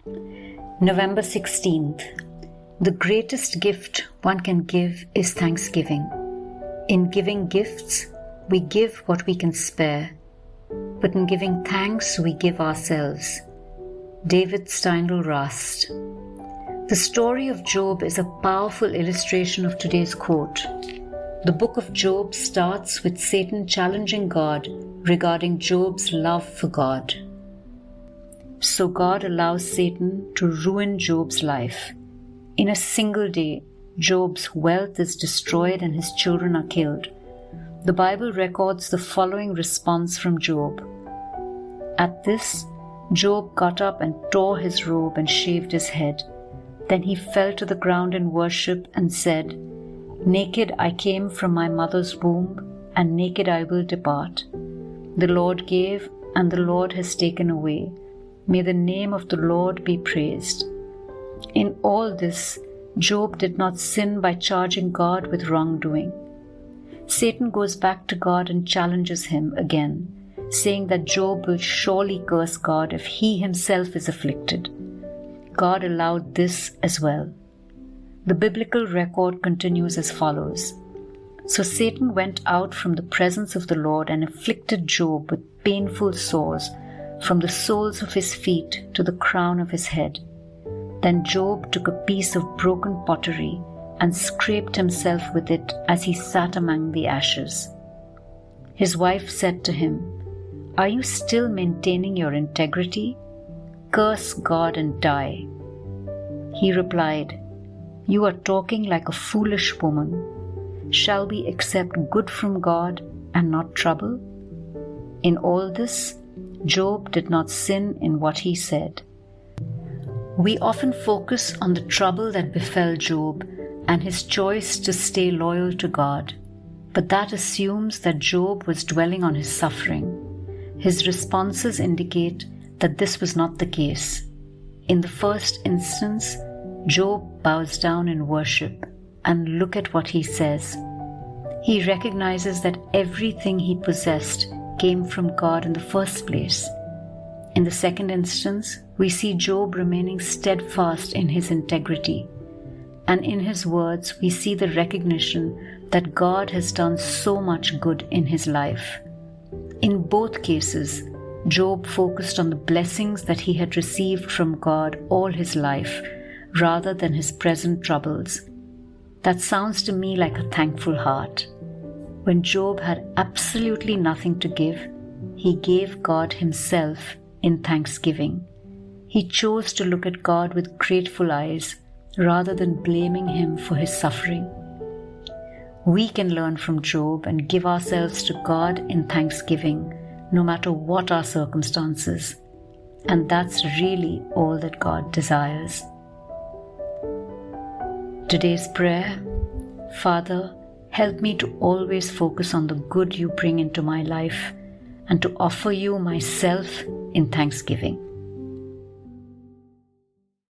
November 16th. The greatest gift one can give is thanksgiving. In giving gifts, we give what we can spare, but in giving thanks, we give ourselves. David Steindl-Rast. The story of Job is a powerful illustration of today's quote. The book of Job starts with Satan challenging God regarding Job's love for God. So God allows Satan to ruin Job's life. In a single day, Job's wealth is destroyed and his children are killed. The Bible records the following response from Job. At this, Job got up and tore his robe and shaved his head. Then he fell to the ground in worship and said, "Naked I came from my mother's womb, and naked I will depart. The Lord gave, and the Lord has taken away. May the name of the Lord be praised." In all this, Job did not sin by charging God with wrongdoing. Satan goes back to God and challenges him again, saying that Job will surely curse God if he himself is afflicted. God allowed this as well. The biblical record continues as follows. So Satan went out from the presence of the Lord and afflicted Job with painful sores from the soles of his feet to the crown of his head. Then Job took a piece of broken pottery and scraped himself with it as he sat among the ashes. His wife said to him, "Are you still maintaining your integrity? Curse God and die." He replied, "You are talking like a foolish woman. Shall we accept good from God and not trouble?" In all this, Job did not sin in what he said. We often focus on the trouble that befell Job and his choice to stay loyal to God, but that assumes that Job was dwelling on his suffering. His responses indicate that this was not the case. In the first instance, Job bows down in worship, and look at what he says. He recognizes that everything he possessed came from God in the first place. In the second instance, we see Job remaining steadfast in his integrity. And in his words, we see the recognition that God has done so much good in his life. In both cases, Job focused on the blessings that he had received from God all his life, rather than his present troubles. That sounds to me like a thankful heart. When Job had absolutely nothing to give, he gave God himself in thanksgiving. He chose to look at God with grateful eyes rather than blaming him for his suffering. We can learn from Job and give ourselves to God in thanksgiving, no matter what our circumstances. And that's really all that God desires. Today's prayer: Father, help me to always focus on the good you bring into my life and to offer you myself in thanksgiving.